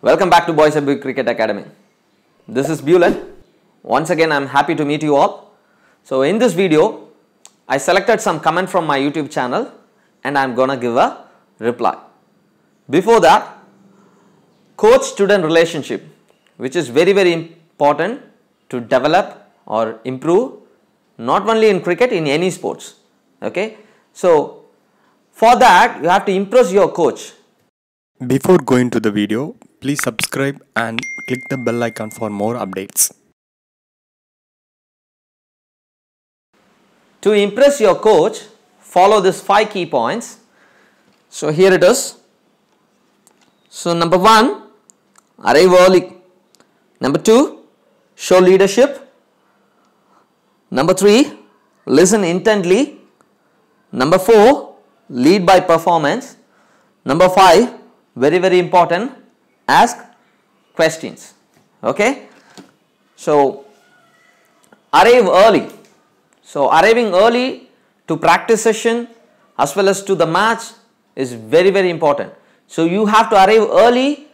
Welcome back to Boys and Big Cricket Academy. This is Bullet. Once again, I'm happy to meet you all. So in this video, I selected some comment from my YouTube channel and I'm gonna give a reply. Before that, coach-student relationship, which is very important to develop or improve, not only in cricket, in any sports. Okay. So for that, you have to impress your coach. Before going to the video, please subscribe and click the bell icon for more updates. To impress your coach, follow these 5 key points. So here it is. So number 1, arrive early. Number 2, show leadership. Number 3, listen intently. Number 4, lead by performance. Number 5, very important, ask questions. Okay. So arrive early. So arriving early to practice session as well as to the match is very important. So you have to arrive early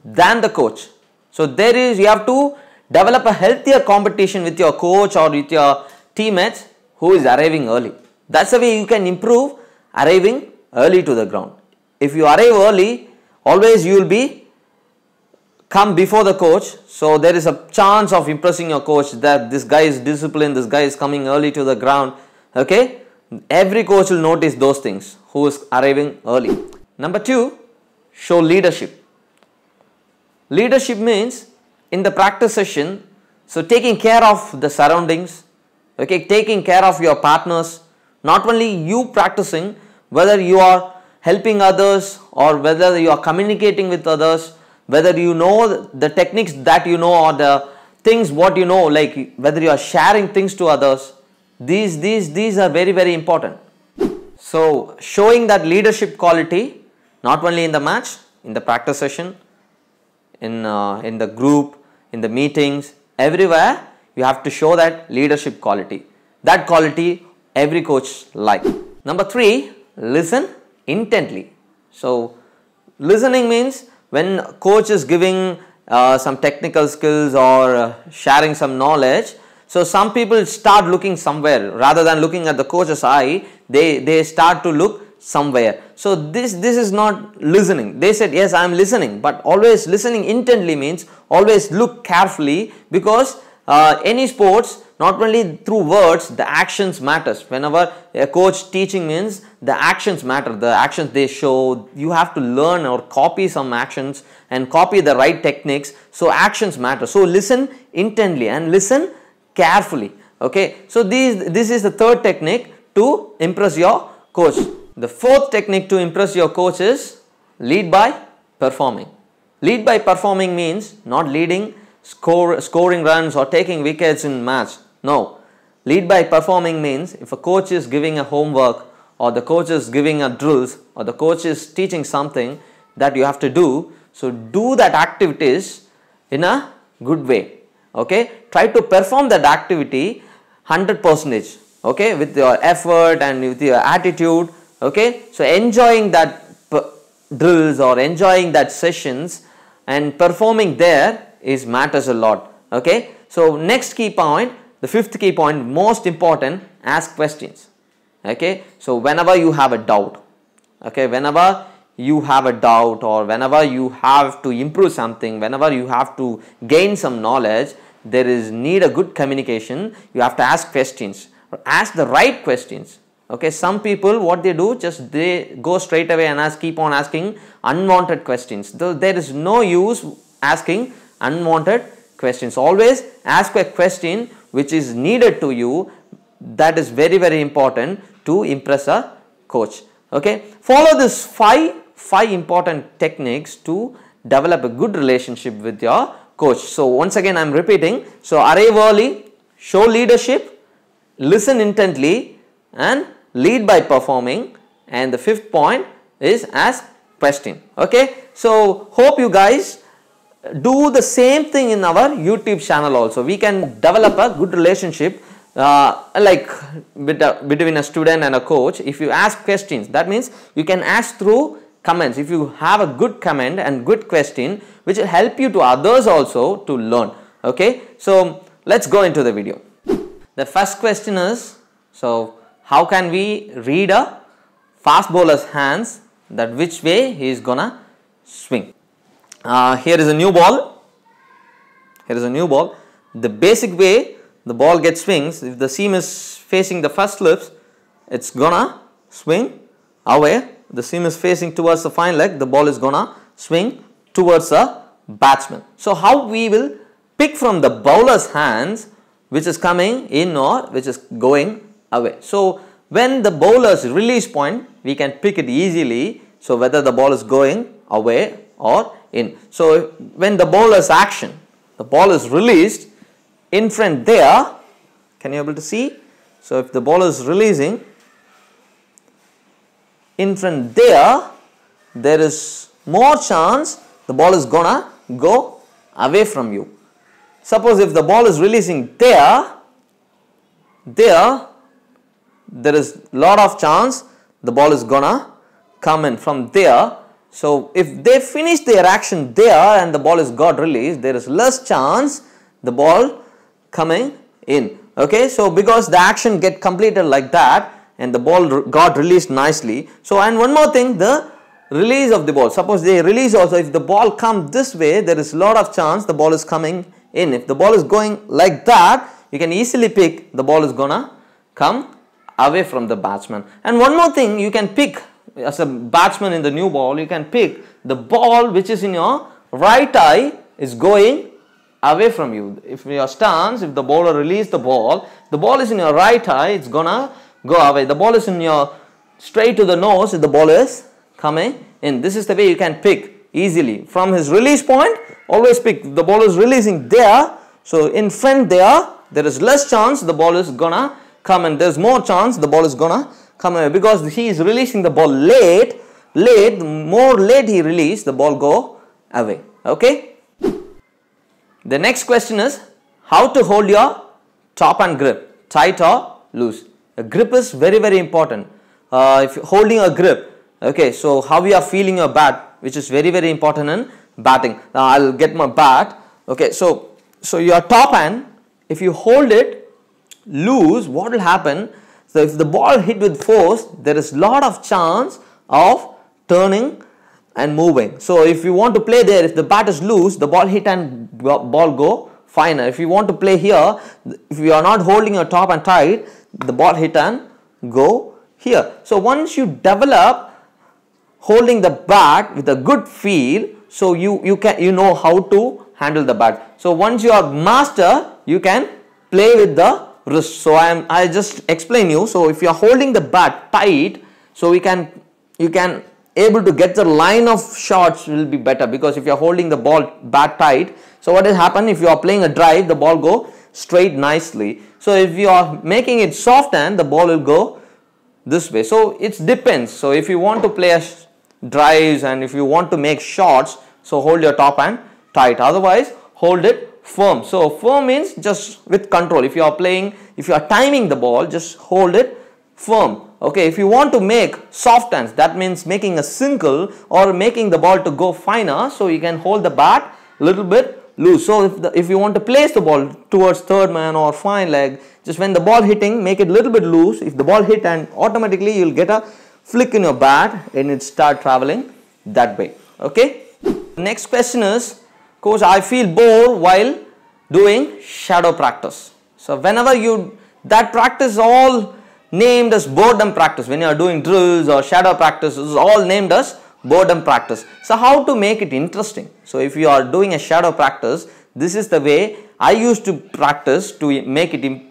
than the coach. So you have to develop a healthier competition with your coach or with your teammates who is arriving early. That's the way you can improve arriving early to the ground. If you arrive early, always you will come before the coach. So there is a chance of impressing your coach that this guy is disciplined, this guy is coming early to the ground. Okay. Every coach will notice those things who is arriving early. Number 2, show leadership. Leadership means in the practice session, so taking care of the surroundings, okay, taking care of your partners, not only you practicing, whether you are helping others or whether you are communicating with others, whether you know the techniques that you know or the things what you know, like whether you are sharing things to others, these are very important. So showing that leadership quality not only in the match, in the practice session, in the group, in the meetings, everywhere you have to show that leadership quality. That quality every coach like. Number 3, listen intently. So listening means when coach is giving some technical skills or sharing some knowledge, so some people start looking somewhere rather than looking at the coach's eye, they start to look somewhere. So this is not listening. They said yes, I am listening, but always listening intently means always look carefully, because any sports, not only through words, the actions matters. Whenever a coach teaching means the actions matter, the actions they show, you have to learn or copy some actions and copy the right techniques. So actions matter. So listen intently and listen carefully. Okay. So this is the 3rd technique to impress your coach. The 4th technique to impress your coach is lead by performing. Lead by performing means not leading, scoring runs or taking wickets in match. No. Lead by performing means if a coach is giving a homework or the coach is giving a drills or the coach is teaching something that you have to do, so do that activities in a good way. Okay. Try to perform that activity 100%. Okay. With your effort and with your attitude. Okay. So enjoying that drills or enjoying that sessions and performing there matters a lot. Okay. So next key point, the 5th key point, most important, ask questions. Okay. So whenever you have a doubt, okay, whenever you have a doubt or whenever you have to improve something, whenever you have to gain some knowledge, there is need a good communication. You have to ask questions, ask the right questions. Okay. Some people, what they do, just they go straight away and keep on asking unwanted questions. There is no use asking unwanted questions. Always ask a question which is needed to you. That is very important to impress a coach. Okay. Follow this 5 important techniques to develop a good relationship with your coach. So once again I am repeating. So arrive early, show leadership, listen intently and lead by performing, and the 5th point is ask question. Okay. So hope you guys do the same thing in our YouTube channel also. We can develop a good relationship like between a student and a coach. If you ask questions, that means you can ask through comments, if you have a good comment and good question, which will help you to others also to learn. Okay, so let's go into the video. The first question is, so how can we read a fast bowler's hands, that which way he is gonna swing? Here is a new ball. Here is a new ball. The basic way the ball gets swings, if the seam is facing the first slips, it's gonna swing away. The seam is facing towards the fine leg, the ball is gonna swing towards the batsman. So how we will pick from the bowler's hands which is coming in or which is going away. So when the bowler's release point, we can pick it easily, so whether the ball is going away or in. So when the bowler's action, the ball is released in front there, can you able to see? So if the ball is releasing in front there is more chance the ball is gonna go away from you. Suppose if the ball is releasing there is lot of chance the ball is gonna come in from there. So if they finish their action there and the ball is got released, there is less chance the ball coming in. Okay, so because the action get completed like that and the ball got released nicely. So and one more thing, the release of the ball, suppose they release also, if the ball comes this way, there is lot of chance the ball is coming in. If the ball is going like that, you can easily pick the ball is gonna come away from the batsman. And one more thing, you can pick as a batsman in the new ball, you can pick the ball which is in your right eye is going away from you. If your stance, if the bowler release the ball is in your right eye, it's gonna go away. The ball is in your straight to the nose, if the ball is coming in. This is the way you can pick easily. From his release point, always pick. The ball is releasing there, so in front there is less chance the ball is gonna come in. There's more chance the ball is gonna come away because he is releasing the ball late. The more late he release, the ball go away. Okay. The next question is how to hold your top hand grip, tight or loose. A grip is very, very important. If you're holding a grip, okay, so how you are feeling your bat, which is very, very important in batting. Now I'll get my bat. Okay, so your top hand, if you hold it loose, what will happen? So if the ball hit with force, there is lot of chance of turning and moving. So if you want to play there, if the bat is loose, the ball hit and ball go finer. If you want to play here, if you are not holding your top and tight, the ball hit and go here. So once you develop holding the bat with a good feel, so you know how to handle the bat. So once you are master, you can play with the wrist. So I just explain you. So if you are holding the bat tight, so you can able to get the line of shots will be better, because if you are holding the bat tight, so what will happen, if you are playing a drive, the ball go straight nicely. So if you are making it soft hand, the ball will go this way. So it depends. So if you want to play drives and if you want to make shots, so hold your top hand tight, otherwise hold it firm. So firm means just with control. If you are timing the ball, just hold it firm. Okay, if you want to make soft hands, that means making a single or making the ball to go finer, so you can hold the bat little bit loose. So if you want to place the ball towards third man or fine leg, just when the ball hitting, make it little bit loose. If the ball hit, and automatically you'll get a flick in your bat and it start traveling that way. Okay. Next question is, coach, I feel bored while doing shadow practice. So whenever that practice all named as boredom practice. When you are doing drills or shadow practice, it's all named as boredom practice. So how to make it interesting? So if you are doing a shadow practice, this is the way I used to practice to make it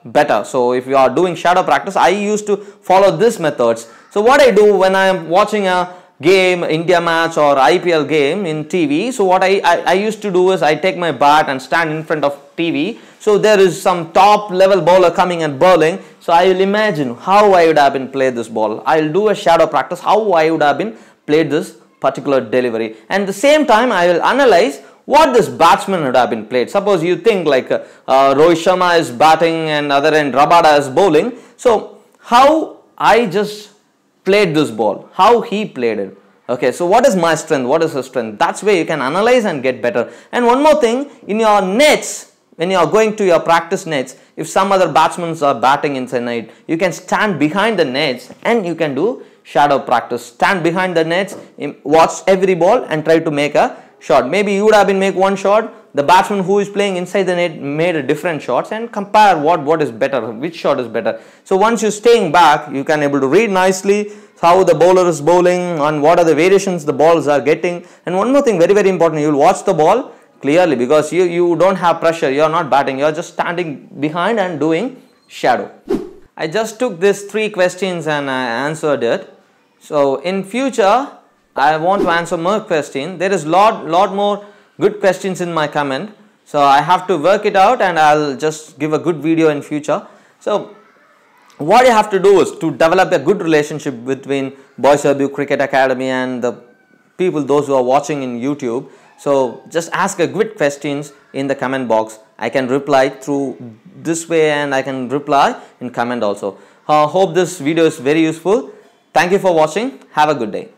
better. So if you are doing shadow practice, I used to follow these methods. So what I do when I am watching a game, India match or IPL game in TV, so what I used to do is I take my bat and stand in front of TV. So there is some top level bowler coming and bowling. So I will imagine how I would have been played this ball. I will do a shadow practice how I would have been played this particular delivery. And at the same time I will analyze what this batsman would have been played. Suppose you think like Rohit Sharma is batting and other end Rabada is bowling. So how I just played this ball, how he played it. Okay, so what is my strength, what is his strength? That's where you can analyze and get better. And one more thing, in your nets, when you are going to your practice nets, if some other batsmen are batting inside net, you can stand behind the nets and you can do shadow practice. Stand behind the nets, watch every ball and try to make a shot. Maybe you would have been make one shot, the batsman who is playing inside the net made a different shots, and compare what is better, which shot is better. So once you're staying back, you can able to read nicely how the bowler is bowling and what are the variations the balls are getting. And one more thing, very very important, you will watch the ball clearly, because you don't have pressure, you are not batting, you are just standing behind and doing shadow. I just took these 3 questions and I answered it. So in future I want to answer more questions. There is lot more good questions in my comment, so I have to work it out and I'll just give a good video in future. So what you have to do is to develop a good relationship between Boys Abu Cricket Academy and the people, those who are watching in YouTube. So just ask a good questions in the comment box. I can reply through this way and I can reply in comment also. Hope this video is very useful. Thank you for watching. Have a good day.